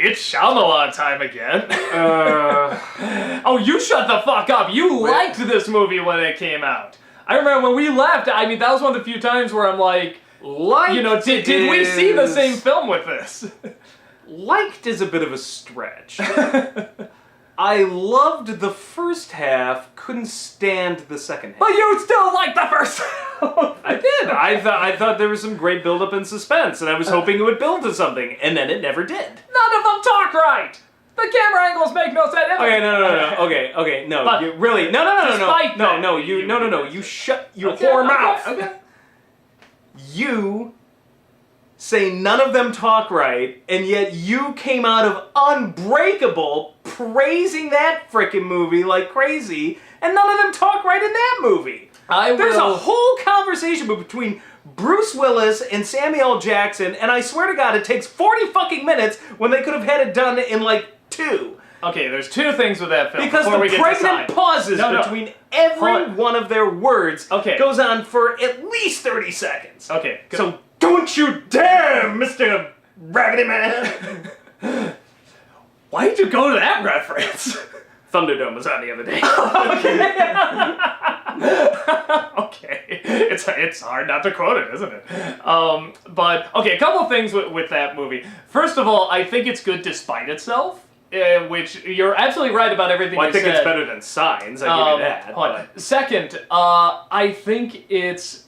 It's Shyamalan time again. Oh, you shut the fuck up. You liked this movie when it came out. I remember when we left, I mean, that was one of the few times where I'm like, you know, did we see the same film with this? Liked is a bit of a stretch. I loved the first half, couldn't stand the second half. But you still liked the first half! I did. I thought there was some great build-up and suspense, and I was hoping it would build to something, and then it never did. None of them talk right! The camera angles make no sense. Okay, no. Okay, no. But you really, no. You shut your whore mouth. Okay. You say none of them talk right, and yet you came out of Unbreakable praising that frickin' movie like crazy, and none of them talk right in that movie. There's a whole conversation between Bruce Willis and Samuel L. Jackson, and I swear to God, it takes 40 fucking minutes when they could have had it done in like 2. Okay, there's 2 things with that film. Because the pregnant pauses between every one of their words goes on for at least 30 seconds. Okay, so don't you dare, Mr. Raggedy Man! Why'd you go to that reference? Thunderdome was on the other day. Okay. It's hard not to quote it, isn't it? But, okay, a couple things with that movie. First of all, I think it's good despite itself. Which, you're absolutely right about everything you said. I think it's better than Signs, I give you that. But. Second, I think it's...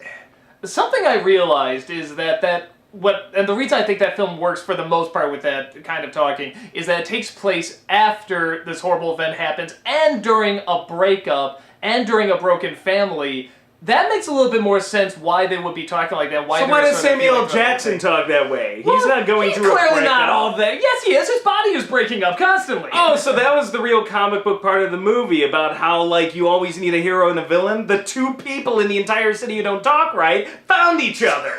Something I realized is and the reason I think that film works for the most part with that kind of talking is that it takes place after this horrible event happens and during a breakup and during a broken family. That makes a little bit more sense why they would be talking like that. So why does Samuel L. Jackson talk that way? He's not going through a breakup. He's clearly not all that. Yes, he is. His body is breaking up constantly. Oh, so that was the real comic book part of the movie about how, like, you always need a hero and a villain? The 2 people in the entire city who don't talk right found each other.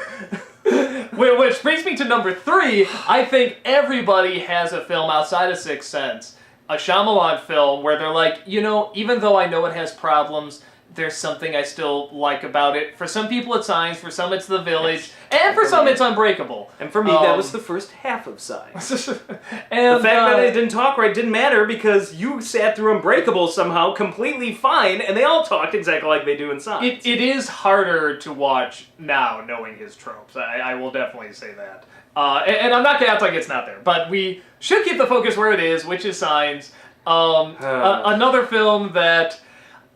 Which brings me to number 3. I think everybody has a film outside of Sixth Sense, a Shyamalan film, where they're like, you know, even though I know it has problems, there's something I still like about it. For some people it's Signs, for some it's The Village, and for some it's Unbreakable. And for me, that was the first half of Signs. And the fact that it didn't talk right didn't matter because you sat through Unbreakable somehow completely fine, and they all talked exactly like they do in Signs. It is harder to watch now, knowing his tropes. I will definitely say that. And I'm not going to act like it's not there, but we should keep the focus where it is, which is Signs. Another film that,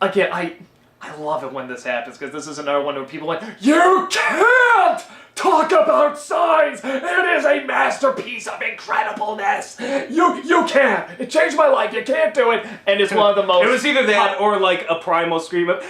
again, I love it when this happens, because this is another one where people are like, you can't talk about Signs! It is a masterpiece of incredibleness! You can't! It changed my life, you can't do it! And it's one of the most... It was either that or like a primal scream of, no!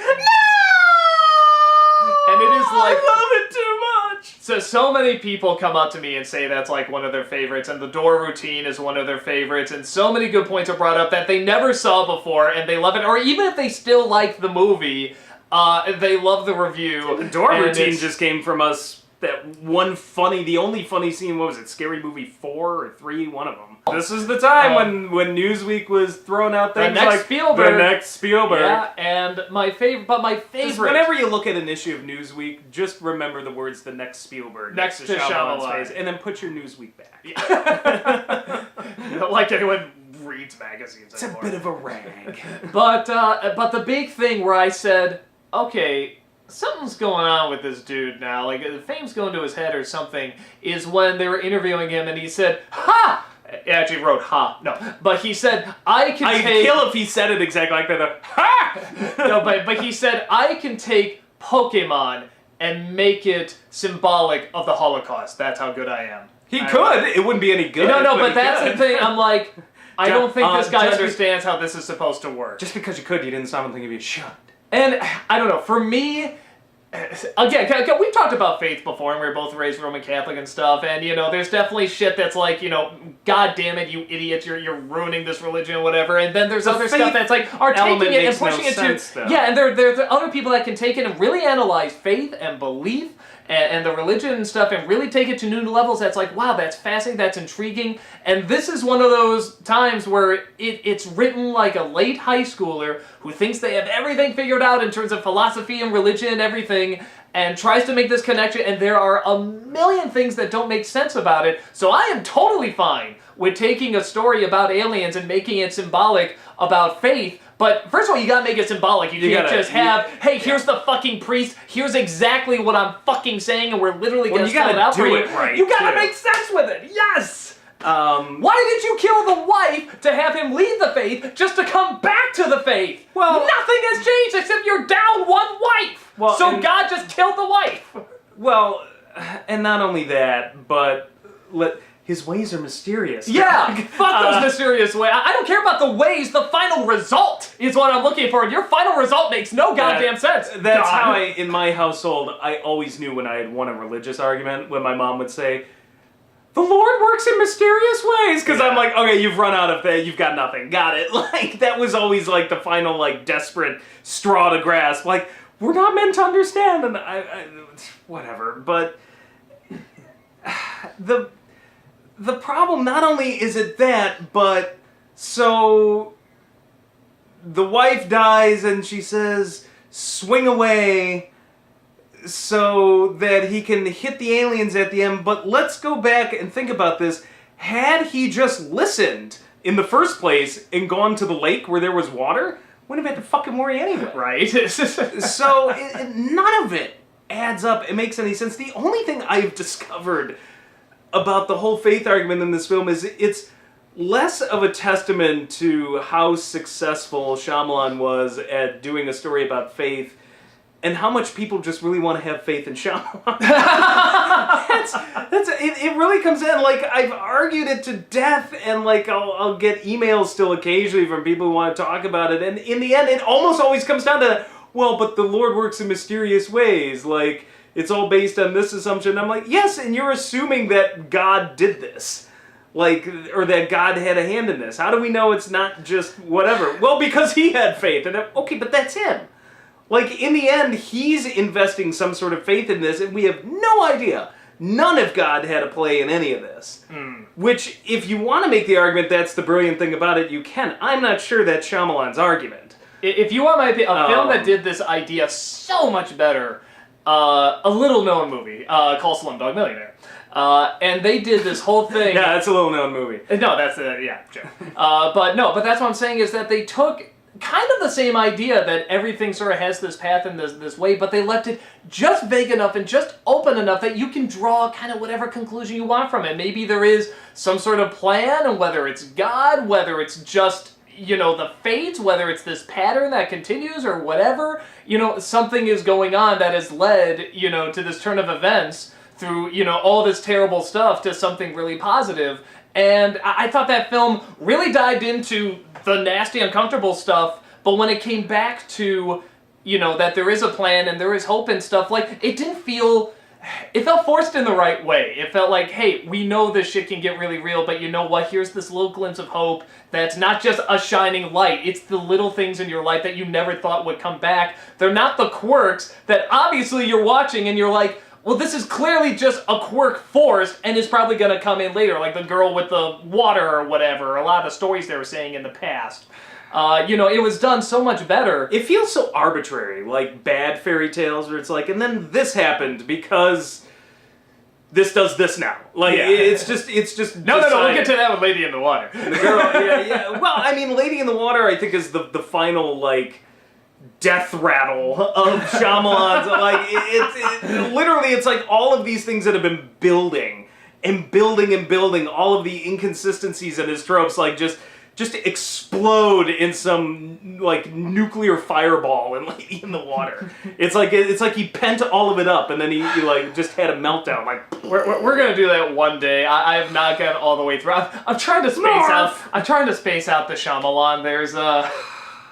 And it is like... I love it too much! So many people come up to me and say that's like one of their favorites, and The Door Routine is one of their favorites, and so many good points are brought up that they never saw before, and they love it, or even if they still like the movie, they love the review. The Door Routine just came from us, that one funny, the only funny scene, what was it, Scary Movie 4 or 3, one of them. This is the time when Newsweek was throwing out things like Spielberg. The next Spielberg. Yeah, and my favorite. Just whenever you look at an issue of Newsweek, just remember the words "the next Spielberg" next to Shyamalan's face, and then put your Newsweek back. Yeah. You don't like anyone reads magazines anymore. It's a bit of a rag. But the big thing where I said, okay, something's going on with this dude now, like the fame's going to his head or something, is when they were interviewing him and he said, ha! He actually wrote ha, no, but he said, I'd kill if he said it exactly like that, ha! No, but he said, I can take Pokemon and make it symbolic of the Holocaust. That's how good I am. He could. It wouldn't be any good. No, but that's the thing. I'm like, I don't think this guy understands how this is supposed to work. Just because you could, you didn't stop and think of you should. And, I don't know, for me, again, we've talked about faith before, and we were both raised Roman Catholic and stuff, and, you know, there's definitely shit that's like, you know, God damn it, you idiots, you're ruining this religion or whatever, and then there's other stuff that's like, are taking it and pushing it to... Yeah, and there's other people that can take it and really analyze faith and belief and the religion and stuff and really take it to new levels. That's like, wow, that's fascinating, that's intriguing. And this is one of those times where it's written like a late high schooler who thinks they have everything figured out in terms of philosophy and religion and everything, and tries to make this connection, and there are a million things that don't make sense about it. So I am totally fine with taking a story about aliens and making it symbolic about faith. But first of all, you gotta make it symbolic. You can't just have, hey, here's the fucking priest, here's exactly what I'm fucking saying, and we're literally gonna spell it out for you. Right, you gotta make sense with it, yes! Why did you kill the wife to have him leave the faith just to come back to the faith? Well, nothing has changed except you're down one wife. Well, so God just killed the wife. Well, and not only that, but his ways are mysterious. Yeah, fuck those mysterious ways. I don't care about the ways. The final result is what I'm looking for. And your final result makes no goddamn sense. That's how in my household, I always knew when I had won a religious argument, when my mom would say, the Lord works in mysterious ways. Because I'm like, okay, you've run out of that. You've got nothing. Got it. Like, that was always like the final, like, desperate straw to grasp. Like, we're not meant to understand. And I whatever. But the problem, not only is it that, but so the wife dies and she says, swing away so that he can hit the aliens at the end. But let's go back and think about this. Had he just listened in the first place and gone to the lake where there was water, wouldn't have had to fucking worry anyway. Right? So none of it adds up. It makes any sense. The only thing I've discovered about the whole faith argument in this film is it's less of a testament to how successful Shyamalan was at doing a story about faith and how much people just really want to have faith in Shyamalan. It really comes in, like, I've argued it to death, and like I'll get emails still occasionally from people who want to talk about it, and in the end it almost always comes down to, well, but the Lord works in mysterious ways, like, it's all based on this assumption. I'm like, yes, and you're assuming that God did this. Like, or that God had a hand in this. How do we know it's not just whatever? Well, because he had faith. And okay, but that's him. Like, in the end, he's investing some sort of faith in this, and we have no idea. None of God had a play in any of this. Which, if you want to make the argument that's the brilliant thing about it, you can. I'm not sure that's Shyamalan's argument. If you want my opinion, a film that did this idea so much better, a little-known movie called Slumdog Millionaire. And they did this whole thing. Yeah, that's a little-known movie. No, that's yeah, sure. But that's what I'm saying is that they took kind of the same idea that everything sort of has this path and this way, but they left it just vague enough and just open enough that you can draw kind of whatever conclusion you want from it. Maybe there is some sort of plan, and whether it's God, whether it's just, the fates, whether it's this pattern that continues or whatever, something is going on that has led, to this turn of events through, all this terrible stuff to something really positive. And I thought that film really dived into the nasty, uncomfortable stuff, but when it came back to, that there is a plan and there is hope and stuff, like, it felt forced in the right way. It felt like, hey, we know this shit can get really real, but you know what? Here's this little glimpse of hope that's not just a shining light. It's the little things in your life that you never thought would come back. They're not the quirks that obviously you're watching and you're like, well, this is clearly just a quirk forced and is probably going to come in later, like the girl with the water or whatever, a lot of the stories they were saying in the past. It was done so much better. It feels so arbitrary, like bad fairy tales where it's like, and then this happened because this does this now. Like, yeah. It's just No, we'll get to that with Lady in the Water. The girl, yeah. Well, I mean, Lady in the Water, I think, is the final, like, death rattle of Shyamalan's. Like, literally, it's like all of these things that have been building and building and building, all of the inconsistencies in his tropes, like, just explode in some, like, nuclear fireball in Lady in the Water. It's like he pent all of it up and then he like just had a meltdown. Like, we're gonna do that one day. I have not gotten all the way through. I'm trying to space out. I'm trying to space out the Shyamalan.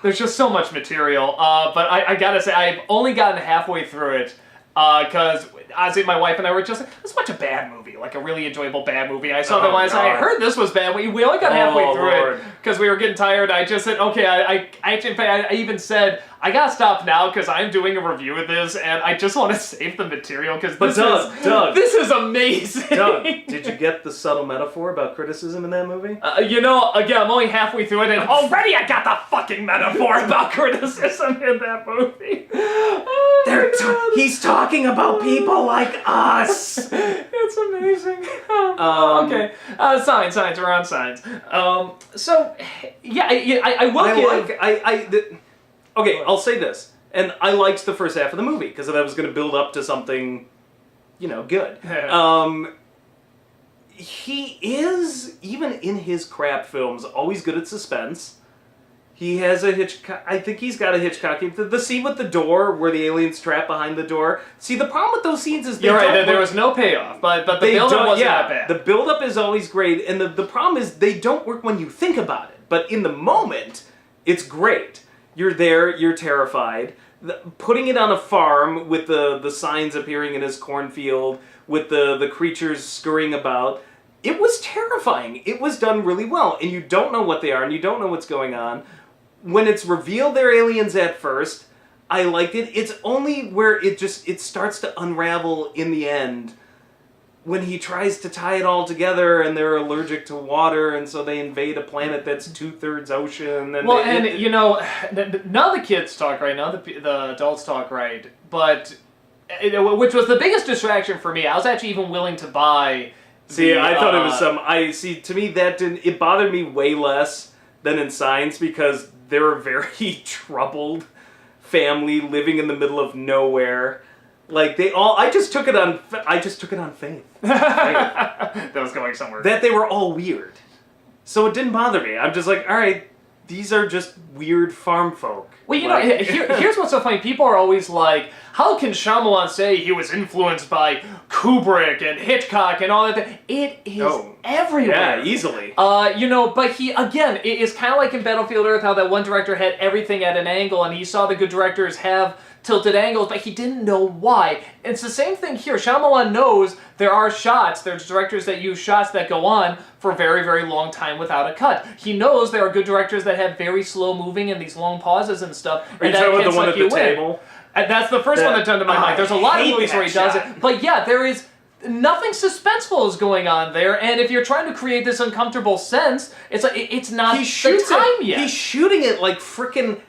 There's just so much material. But I gotta say, I've only gotten halfway through it because honestly, my wife and I were just like, let's watch a bad movie, like a really enjoyable bad movie. I saw that one. I heard this was bad. We only got halfway through it because we were getting tired. I just said, okay. I even said, I gotta stop now because I'm doing a review of this and I just want to save the material because Doug, this is amazing. Doug, did you get the subtle metaphor about criticism in that movie? Again, I'm only halfway through it and already I got the fucking metaphor about criticism in that movie. He's talking about people like us. It It's amazing. Okay. Signs. We're on signs. So, yeah, I will give... Okay, I'll say this. And I liked the first half of the movie, because that was going to build up to something, good. He is, even in his crap films, always good at suspense. He has a Hitchcock... I think he's got a Hitchcock... The scene with the door, where the alien's trapped behind the door. See, the problem with those scenes is... You're right, there was no payoff, but the build-up wasn't that bad. The build-up is always great, and the problem is they don't work when you think about it. But in the moment, it's great. You're there, you're terrified. Putting it on a farm with the signs appearing in his cornfield, with the creatures scurrying about, it was terrifying. It was done really well, and you don't know what they are, and you don't know what's going on. When it's revealed they're aliens at first, I liked it. It's only where it starts to unravel in the end, when he tries to tie it all together, and they're allergic to water, and so they invade a planet that's 2/3 ocean. And none of the kids talk right, none of the adults talk right, but which was the biggest distraction for me. I was actually even willing to buy. I thought it was to me that didn't. It bothered me way less than in Signs, because they're a very troubled family living in the middle of nowhere. Like I just took it on faith. That was going somewhere. That they were all weird, so it didn't bother me. I'm just like, all right, these are just weird farm folk. Well, here's what's so funny. People are always like, how can Shyamalan say he was influenced by Kubrick and Hitchcock and all that? It is everywhere. Yeah, easily. But he, again, it is kind of like in Battlefield Earth, how that one director had everything at an angle, and he saw the good directors have tilted angles, but he didn't know why. It's the same thing here. Shyamalan knows there's directors that use shots that go on for a very, very long time without a cut. He knows there are good directors that have very slow moving and these long pauses and stuff. Are you talking about the one at the table? And that's the first one that turned to my mind. There's a lot of movies where he does it. But yeah, there is nothing suspenseful is going on there, and if you're trying to create this uncomfortable sense, it's like it's not the time yet. He's shooting it like frickin'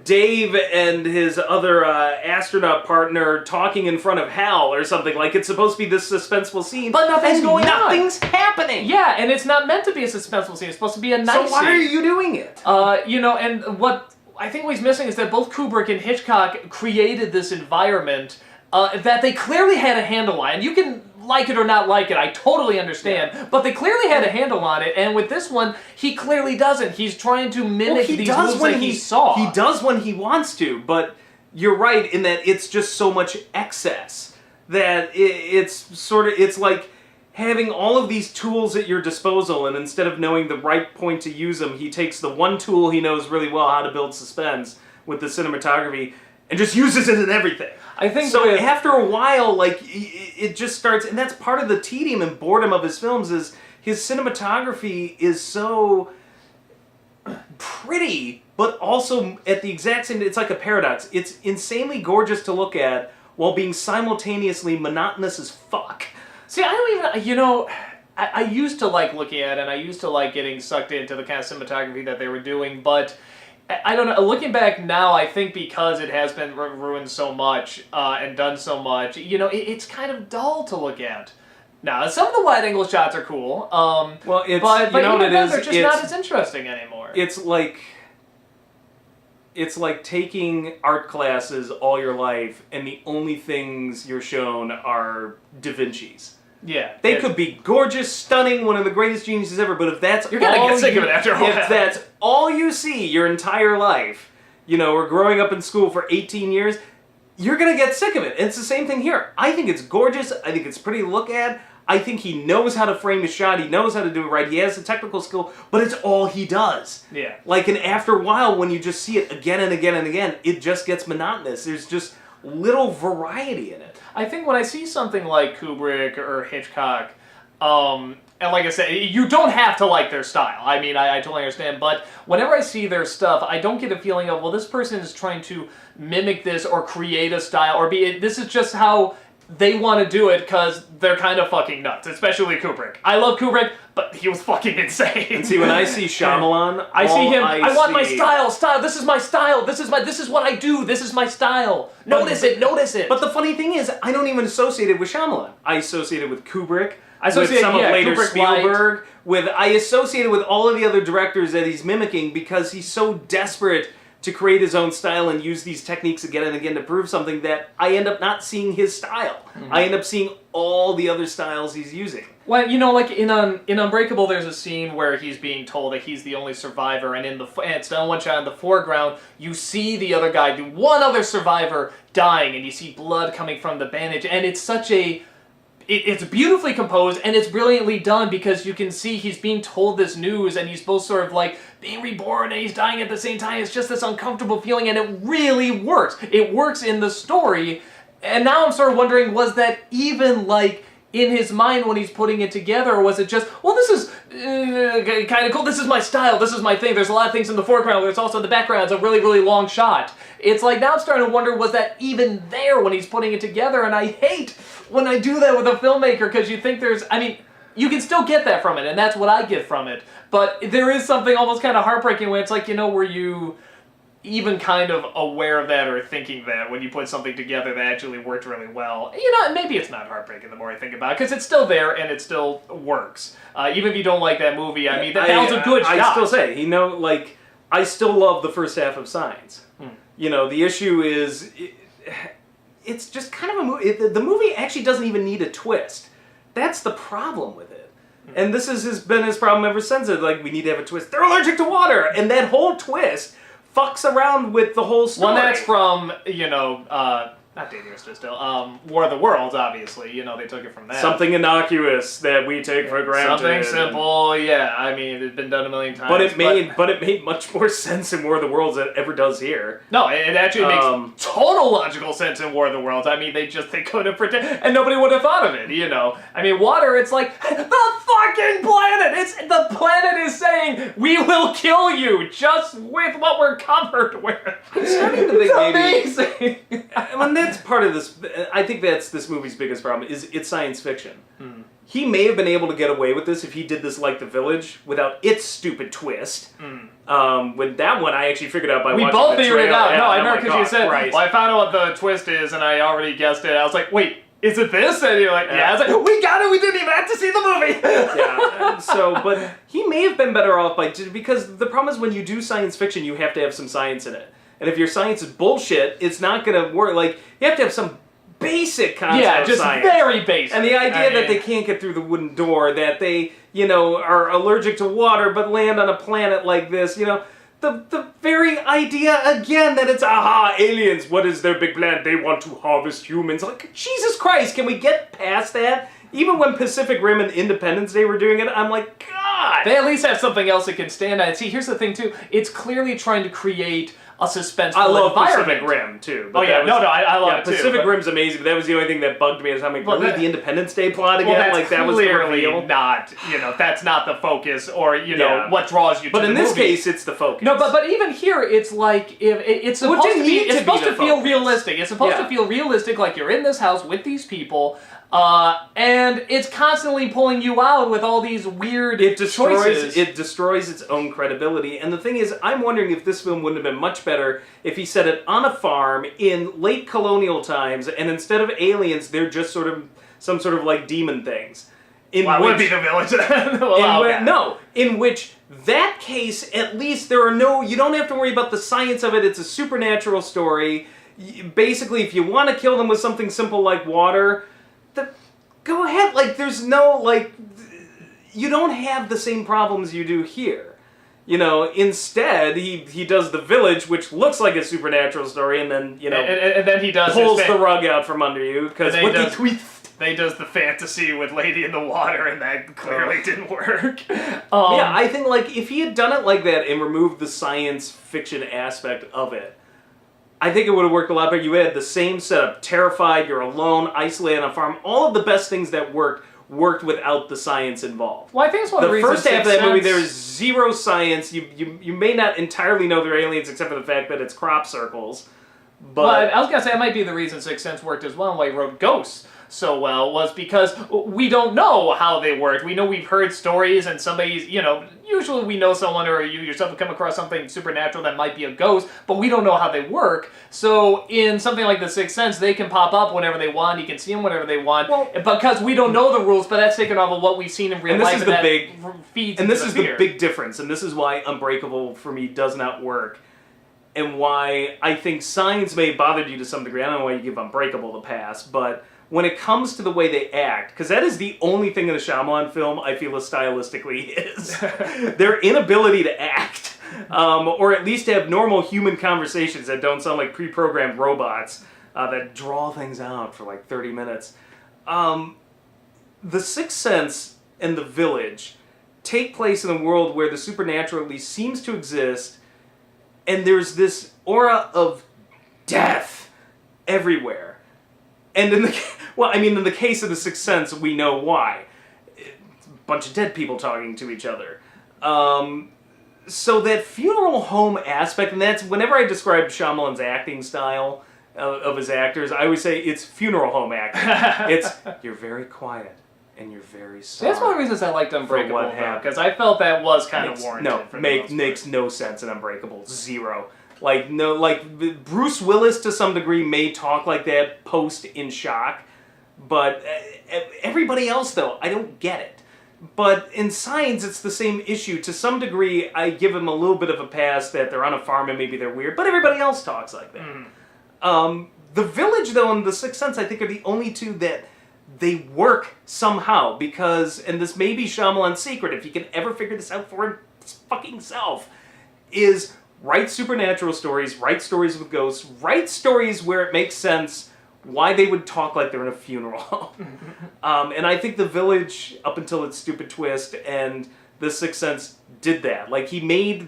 Dave and his other astronaut partner talking in front of Hal or something. Like, it's supposed to be this suspenseful scene, but nothing's going on. Nothing's happening. Yeah, and it's not meant to be a suspenseful scene. It's supposed to be a nice scene. So why are you doing it? And what I think what's missing is that both Kubrick and Hitchcock created this environment that they clearly had a handle on. And you can like it or not like it, I totally understand. Yeah. But they clearly had a handle on it, and with this one, he clearly doesn't. He's trying to mimic these moves that he saw. He does when he wants to, but you're right in that it's just so much excess that it's like having all of these tools at your disposal, and instead of knowing the right point to use them, he takes the one tool he knows really well how to build suspense with the cinematography and just uses it in everything. I think so. After a while, like, it just starts, and that's part of the tedium and boredom of his films, is his cinematography is so pretty, but also at the exact same, it's like a paradox. It's insanely gorgeous to look at while being simultaneously monotonous as fuck. See, I don't even, I used to like looking at it, and I used to like getting sucked into the kind of cinematography that they were doing, but I don't know, looking back now, I think because it has been ruined so much and done so much, it's kind of dull to look at. Now, some of the wide-angle shots are cool, but you know what it is? They're just not as interesting anymore. It's like taking art classes all your life, and the only things you're shown are Da Vinci's. Yeah, they could be gorgeous, stunning, one of the greatest geniuses ever, but if that's you're gonna get sick of it after a while. If that's all you see your entire life, or growing up in school for 18 years, you're gonna get sick of it. And it's the same thing here. I think it's gorgeous. I think it's pretty to look at. I think he knows how to frame a shot. He knows how to do it right. He has the technical skill, but it's all he does. Yeah. And after a while, when you just see it again and again and again, it just gets monotonous. There's just little variety in it. I think when I see something like Kubrick or Hitchcock, and like I said, you don't have to like their style. I mean, I totally understand, but whenever I see their stuff, I don't get a feeling of, well, this person is trying to mimic this or create a style, or this is just how they want to do it because they're kind of fucking nuts, especially Kubrick. I love Kubrick, but he was fucking insane. And see, when I see Shyamalan, I see him. I want my see- style. This is my style. This is what I do. This is my style. Notice it. But the funny thing is, I don't even associate it with Shyamalan. I associate it with Kubrick. I associate, with some of later Kubrick Spielberg. I associate it with all of the other directors that he's mimicking because he's so desperate to create his own style and use these techniques again and again to prove something that I end up not seeing his style. I end up seeing all the other styles he's using. Well, like in Unbreakable, there's a scene where he's being told that he's the only survivor, and and it's done one shot in the foreground. You see the other guy, the one other survivor, dying, and you see blood coming from the bandage, and it's such a... It's beautifully composed, and it's brilliantly done because you can see he's being told this news, and he's both sort of like being reborn and he's dying at the same time. It's just this uncomfortable feeling, and it really works. It works in the story, and now I'm sort of wondering, was that even like in his mind when he's putting it together, or was it just, well, this is kind of cool, this is my style, this is my thing, there's a lot of things in the foreground, there's also in the background, it's a really, really long shot. It's like, now I'm starting to wonder, was that even there when he's putting it together? And I hate when I do that with a filmmaker, because you think you can still get that from it, and that's what I get from it, but there is something almost kind of heartbreaking when it's like, were you even kind of aware of that or thinking that when you put something together that actually worked really well? Maybe it's not heartbreaking the more I think about it, because it's still there and it still works. Even if you don't like that movie, that was a good shot. I still say, I still love the first half of Signs. The issue is, it's just kind of a movie. The movie actually doesn't even need a twist. That's the problem with it. And this has been his problem ever since. We need to have a twist. They're allergic to water! And that whole twist fucks around with the whole story. Well, that's from, not Dangerous Still, War of the Worlds, obviously. They took it from that. Something innocuous that we take for granted. Something simple, yeah. It's been done a million times. But it made much more sense in War of the Worlds than it ever does here. No, it actually makes total logical sense in War of the Worlds. They couldn't pretend, and nobody would have thought of it, Water, it's like, the fucking planet! The planet is saying, we will kill you just with what we're covered with. I'm starting to think it's amazing. When that's part of this, I think that's this movie's biggest problem, is it's science fiction. He may have been able to get away with this if he did this like The Village, without its stupid twist. With that one, I actually figured out by watching the trailer. We both figured it out. No, I remember because you said, Christ. well, I found out what the twist is, and I already guessed it. I was like, wait, is it this? And you're like, yeah. I was like, we got it, we didn't even have to see the movie. Yeah, but he may have been better off because the problem is when you do science fiction, you have to have some science in it. And if your science is bullshit, it's not going to work. You have to have some basic concept of science. Very basic. And the idea that they can't get through the wooden door, that they, are allergic to water but land on a planet like this, the very idea, again, that it's, aliens, what is their big plan? They want to harvest humans. Jesus Christ, can we get past that? Even when Pacific Rim and Independence Day were doing it, I'm like, God! They at least have something else it can stand on. See, here's the thing, too. It's clearly trying to create a suspenseful I love environment. Pacific Rim, too. I love it, too. Pacific Rim's amazing, but that was the only thing that bugged me. The Independence Day plot again? Well, that was the clearly reveal. Not, that's not the focus, or, what draws you to But the in this movie. case, it's the focus. No, but even here, it's like, it's supposed to feel realistic. It's supposed to feel realistic, like you're in this house with these people, and it's constantly pulling you out with all these weird choices. It destroys its own credibility. And the thing is, I'm wondering if this film wouldn't have been much better if he set it on a farm in late colonial times, and instead of aliens, they're just sort of some sort of like demon things. Would be the village. In which that case, at least you don't have to worry about the science of it. It's a supernatural story. Basically, if you want to kill them with something simple like water, go ahead. There's no, you don't have the same problems you do here. Instead, he does The Village, which looks like a supernatural story, and then, and then he does pulls the rug out from under you, because they does the fantasy with Lady in the Water, and that clearly didn't work. I think, if he had done it like that and removed the science fiction aspect of it, I think it would have worked a lot better. You had the same setup, terrified, you're alone, isolated on a farm, all of the best things that worked without the science involved. Well, I think it's one of the reasons. The first half of that movie, there is sense. Zero science. You may not entirely know they're aliens, except for the fact that it's crop circles. But I was gonna say it might be the reason Sixth Sense worked as well. Why he wrote Ghosts so well was because we don't know how they worked. We know we've heard stories and somebody's, usually we know someone or you yourself have come across something supernatural that might be a ghost, but we don't know how they work. So in something like The Sixth Sense, they can pop up whenever they want. You can see them whenever they want. Well, because we don't know the rules, but that's taken off of what we've seen in real life. And this is the big difference, and this is why Unbreakable for me does not work. And why I think Signs may have bothered you to some degree. I don't know why you give Unbreakable the pass, but when it comes to the way they act, because that is the only thing in a Shyamalan film I feel stylistically is their inability to act, or at least have normal human conversations that don't sound like pre-programmed robots that draw things out for like 30 minutes. The Sixth Sense and The Village take place in a world where the supernatural at least seems to exist, and there's this aura of death everywhere. And in the case of The Sixth Sense, we know why. A bunch of dead people talking to each other. So that funeral home aspect, and that's whenever I describe Shyamalan's acting style of his actors, I always say it's funeral home acting. It's, you're very quiet. And you're very sorry. That's one of the reasons I liked Unbreakable, because I felt that was kind of warranted. No, makes no sense in Unbreakable. Zero. Bruce Willis to some degree may talk like that post In Shock, but everybody else though, I don't get it. But in Signs, it's the same issue. To some degree, I give him a little bit of a pass that they're on a farm and maybe they're weird, but everybody else talks like that. The Village though and The Sixth Sense, I think, are the only two that they work somehow, because, and this may be Shyamalan's secret, if he can ever figure this out for his fucking self, is write supernatural stories, write stories with ghosts, write stories where it makes sense why they would talk like they're in a funeral home. And I think The Village, up until its stupid twist, and The Sixth Sense did that. Like, he made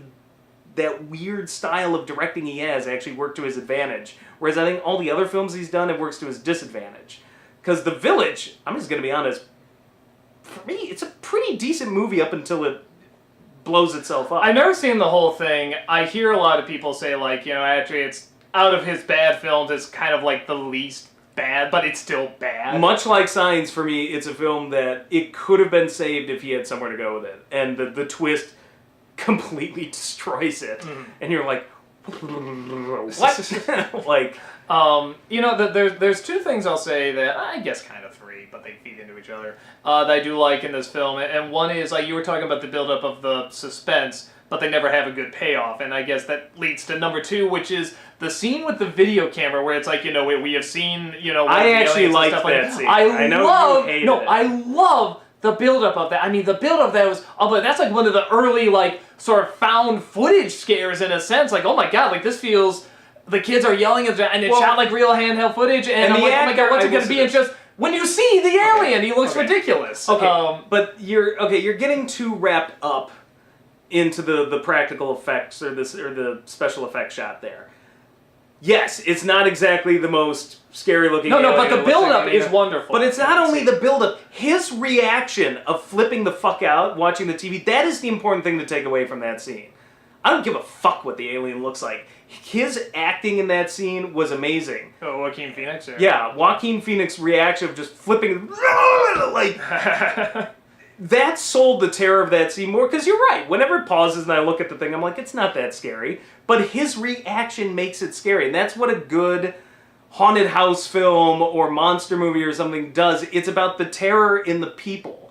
that weird style of directing he has actually work to his advantage, whereas I think all the other films he's done, it works to his disadvantage. Because The Village, I'm just going to be honest, for me, it's a pretty decent movie up until it blows itself up. I've never seen the whole thing. I hear a lot of people say, actually it's out of his bad films, it's kind of like the least bad, but it's still bad. Much like Signs, for me, it's a film that it could have been saved if he had somewhere to go with it. And the twist completely destroys it. And you're like, what? There's two things I'll say that, I guess kind of three, but they feed into each other, that I do like in this film. And one is, you were talking about the buildup of the suspense, but they never have a good payoff. And I guess that leads to number two, which is the scene with the video camera where it's like, we have seen, I actually liked that scene. I know you hated it. I love the buildup of that. I mean, the buildup of that was, that's like one of the early, sort of found footage scares in a sense. Like, oh my god, this feels... The kids are yelling at and it's shot like real handheld footage, and I'm like, oh my god, what's it going to be? And just, when you see the alien, he looks ridiculous. Okay, but you're getting too wrapped up into the practical effects or the special effects shot there. Yes, it's not exactly the most scary looking alien. No, but the build-up is wonderful. But it's not only the build-up. His reaction of flipping the fuck out, watching the TV, that is the important thing to take away from that scene. I don't give a fuck what the alien looks like. His acting in that scene was amazing. Oh, Joaquin Phoenix? Yeah, Joaquin Phoenix's reaction of just flipping, that sold the terror of that scene more, because you're right. Whenever it pauses and I look at the thing, I'm like, it's not that scary. But his reaction makes it scary, and that's what a good haunted house film or monster movie or something does. It's about the terror in the people.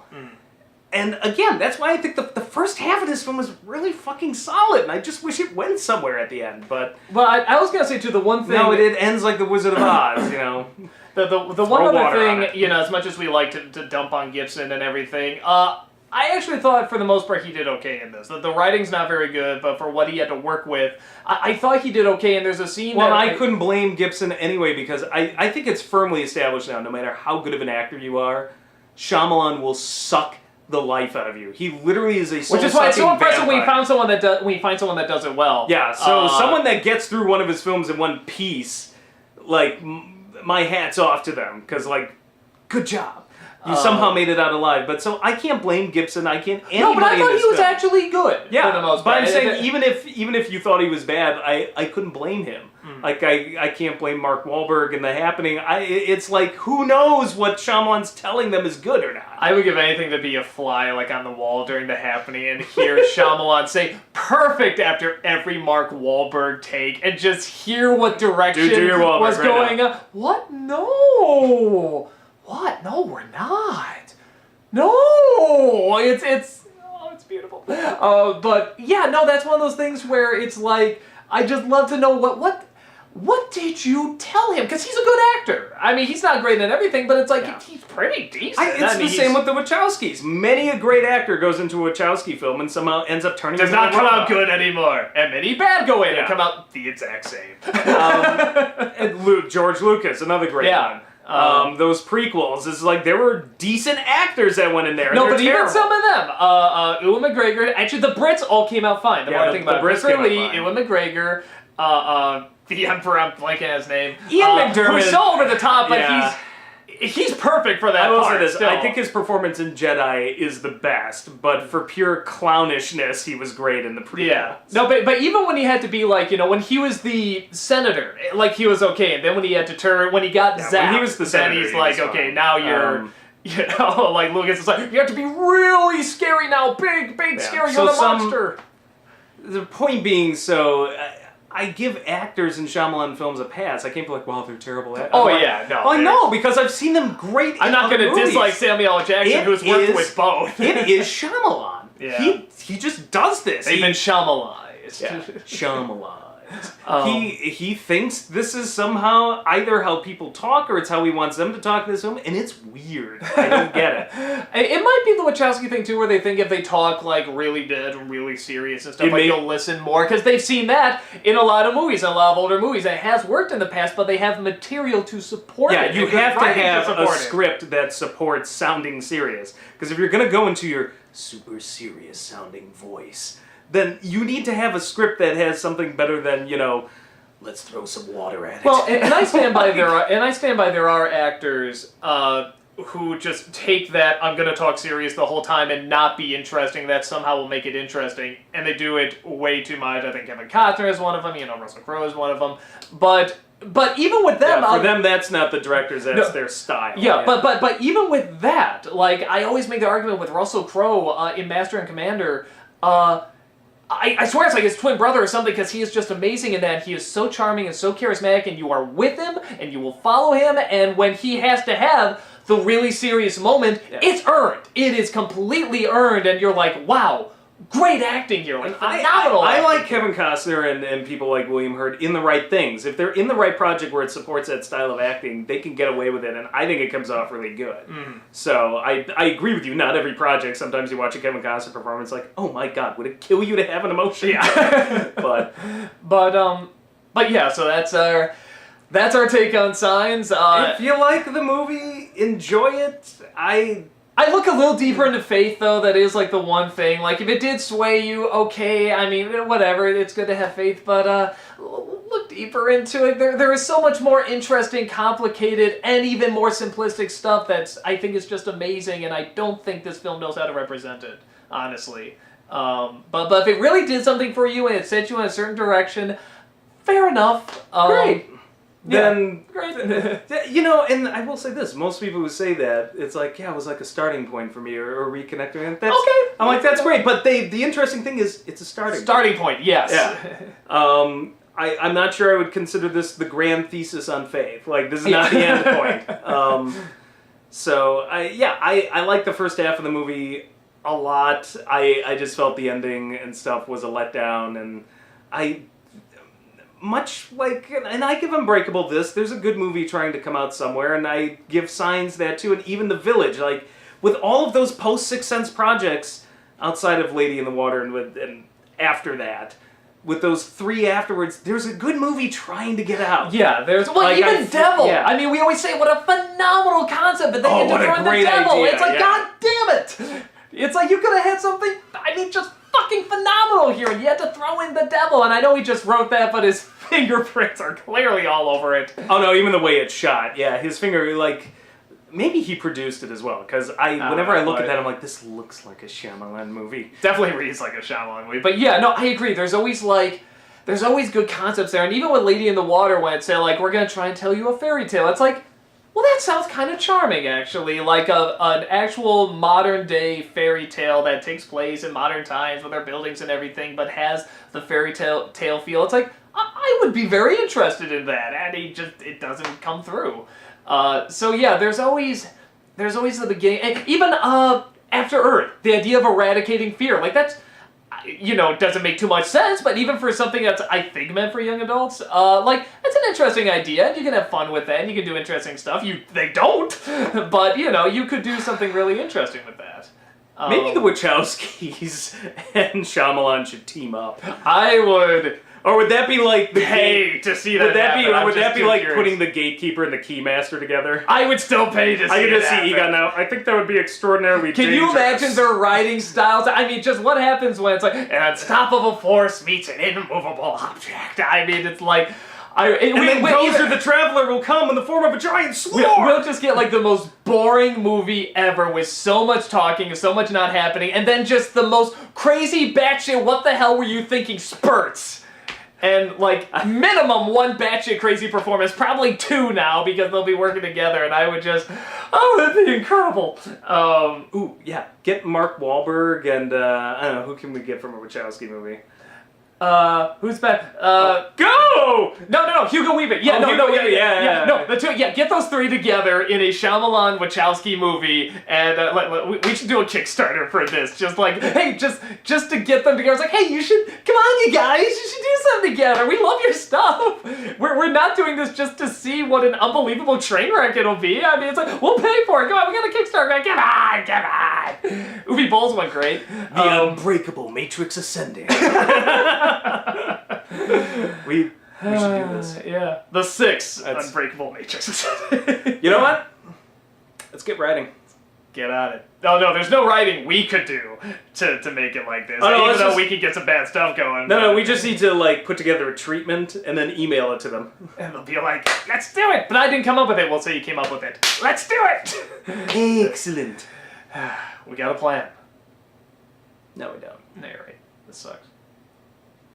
And again, that's why I think the first half of this film is really fucking solid, and I just wish it went somewhere at the end, but... Well, I was going to say, too, the one thing... No, it ends like The Wizard of Oz, The one other thing, as much as we like to dump on Gibson and everything, I actually thought, for the most part, he did okay in this. The writing's not very good, but for what he had to work with, I thought he did okay, and there's a scene I couldn't blame Gibson anyway, because I think it's firmly established now, no matter how good of an actor you are, Shyamalan will suck the life out of you. He literally is a soul-sucking Which is why it's so impressive vampire. when you find someone that does it well. Yeah, so someone that gets through one of his films in one piece, my hat's off to them, because, good job. He somehow made it out alive, but so I can't blame Gibson. I can't. No, but I thought he was actually good. Yeah, for the most but part. I'm saying even if you thought he was bad, I couldn't blame him. Like I can't blame Mark Wahlberg in The Happening. It's like who knows what Shyamalan's telling them is good or not. I would give anything to be a fly like on the wall during The Happening and hear Shyamalan say "perfect" after every Mark Wahlberg take, and just hear what direction do your Wahlberg was right going now. on. What? No. What? No, we're not. No. It's beautiful. But yeah, no, that's one of those things where it's like I just love to know what did you tell him? Because he's a good actor. I mean, he's not great in everything, but it's like he's pretty decent. It's the same with the Wachowskis. Many a great actor goes into a Wachowski film and somehow ends up turning does into not a come robot. out good anymore, and many bad go in Yeah. and come out the exact same. And George Lucas, another great one. Those prequels is like there were decent actors that went in there. No, but terrible. even some of them, Ewan McGregor. Actually, the Brits all came out fine. The more I think about it, Brits Christopher came out Lee, fine. Ewan McGregor, the Emperor. I'm blanking on his name. Ian McDermott. Who's so over the top, but Yeah. he's perfect for that I will part. say this: still. I think his performance in Jedi is the best, but for pure clownishness, he was great in the prequels. Yeah. No, but even when he had to be like, when he was the senator, like he was okay. And then when he had to turn, when he got zapped, when he was the senator, then he's he like, was okay, fine. now you're, like Lucas is like, you have to be really scary now, big, scary, So you're the some- monster. The point being, I give actors in Shyamalan films a pass. I can't be like, wow, they're terrible actors. Oh, yeah, no, I there's- know, because I've seen them great I'm not going going to dislike Samuel L. Jackson, who's worked with both. It is Shyamalan. Yeah. He just does this. They've been Shyamalanized. Yeah, Shyamalan. Um, He thinks this is somehow either how people talk or it's how he wants them to talk in this film, and it's weird. I don't get it. It might be the Wachowski thing too, where they think if they talk like really dead and really serious and stuff, you'll listen more because they've seen that in a lot of movies, in a lot of older movies. And it has worked in the past, but they have material to support it. Yeah, you They've have to writing have a support it. script that supports sounding serious. Because if you're going to go into your super serious sounding voice, then you need to have a script that has something better than, let's throw some water at it. Well, and I stand by there are actors who just take that I'm going to talk serious the whole time and not be interesting. That somehow will make it interesting, and they do it way too much. I think Kevin Costner is one of them. Russell Crowe is one of them. But even with them, for them, that's not the directors. That's their style. Yeah, but even with that, like I always make the argument with Russell Crowe in Master and Commander. I swear it's like his twin brother or something because he is just amazing in that. He is so charming and so charismatic, and you are with him and you will follow him. And when he has to have the really serious moment, it's earned. It is completely earned, and you're like, wow, great acting here, like phenomenal. I acting. like Kevin Costner and people like William Hurt in the right things. If they're in the right project where it supports that style of acting, they can get away with it, and I think it comes off really good. So I agree with you. Not every project. Sometimes you watch a Kevin Costner performance, like, oh my god, would it kill you to have an emotion? Yeah. but yeah. So that's our take on Signs. If you like the movie, enjoy it. I look a little deeper into Faith, though. That is, like, the one thing. Like, if it did sway you, okay, I mean, whatever, it's good to have faith, but, look deeper into it. There is so much more interesting, complicated, and even more simplistic stuff that's, I think, is just amazing, and I don't think this film knows how to represent it, honestly. But if it really did something for you and it set you in a certain direction, fair enough. Great. Then great. And I will say this: most people who say that, it's like, yeah, it was like a starting point for me, or reconnecting. And that's, okay. I'm like, that's great. But the interesting thing is, it's a starting point. Yes. Yeah. I'm not sure I would consider this the grand thesis on faith. Like, this is not the end point. So I like the first half of the movie a lot. I just felt the ending and stuff was a letdown, and much like, and I give Unbreakable this, there's a good movie trying to come out somewhere, and I give Signs that too, and even The Village, like, with all of those post-Sixth Sense projects, outside of Lady in the Water and after that, with those three afterwards, there's a good movie trying to get out. Yeah, there's... Well, like, even Devil! Yeah. I mean, we always say, what a phenomenal concept, but then you what a throw in the great Devil! idea, It's like, yeah. god damn it! It's like, you could have had something, just fucking phenomenal here, and you had to throw in the Devil, and I know he just wrote that, but his fingerprints are clearly all over it. Oh no, even the way it's shot, yeah, his finger, like, Maybe he produced it as well, because whenever I look at that, I'm like, this looks like a Shyamalan movie. Definitely reads like a Shyamalan movie. But yeah, no, I agree. There's always good concepts there. And even when Lady in the Water went, say, like, we're going to try and tell you a fairy tale, it's like, well, that sounds kind of charming, actually. Like an actual modern-day fairy tale that takes place in modern times with our buildings and everything, but has the fairy tale feel. It's like, I would be very interested in that. And it doesn't come through. So yeah, there's always the beginning, and even After Earth, the idea of eradicating fear, like that's, doesn't make too much sense, but even for something that's, I think, meant for young adults, like, it's an interesting idea, and you can have fun with that, and you can do interesting stuff. They don't, but, you could do something really interesting with that. Maybe the Wachowskis and Shyamalan should team up. I would... Or would that be like the pay to see that happen? Would that be like curious. putting the gatekeeper and the keymaster together? I would still pay to see I it can just see happen. Egon now. I think that would be extraordinarily Can dangerous. you imagine their writing styles? I mean, just what happens when it's like an unstoppable force meets an immovable object? I mean, it's like... Gozer the Traveler will come in the form of a giant sword! We'll just get like the most boring movie ever with so much talking and so much not happening, and then just the most crazy batshit, what the hell were you thinking spurts? And, like, minimum one batshit crazy performance, probably two now, because they'll be working together, and I would just, that'd be incredible. Ooh, yeah, get Mark Wahlberg and, I don't know, who can we get from a Wachowski movie? Who's back? Go! No, Hugo Weaving. Yeah, Hugo Weaving, yeah. No, the two, get those three together in a Shyamalan Wachowski movie, and we should do a Kickstarter for this. Just like, hey, just to get them together. It's like, hey, come on, you guys, you should do something together. We love your stuff. We're not doing this just to see what an unbelievable train wreck it'll be. I mean, it's like, we'll pay for it. Come on, we got a Kickstarter. Come on. Uwe Boll's went great. The Unbreakable Matrix Ascending. we should do this. Yeah. The 6 Unbreakable Matrix. You know what? Let's get writing. Get on it. No, there's no writing we could do to make it like this. Even though we could get some bad stuff going. No, we just need to, like, put together a treatment and then email it to them. And they'll be like, let's do it! But I didn't come up with it. We'll say you came up with it. Let's do it! Excellent. We got a plan. No, we don't. No, you're right. This sucks.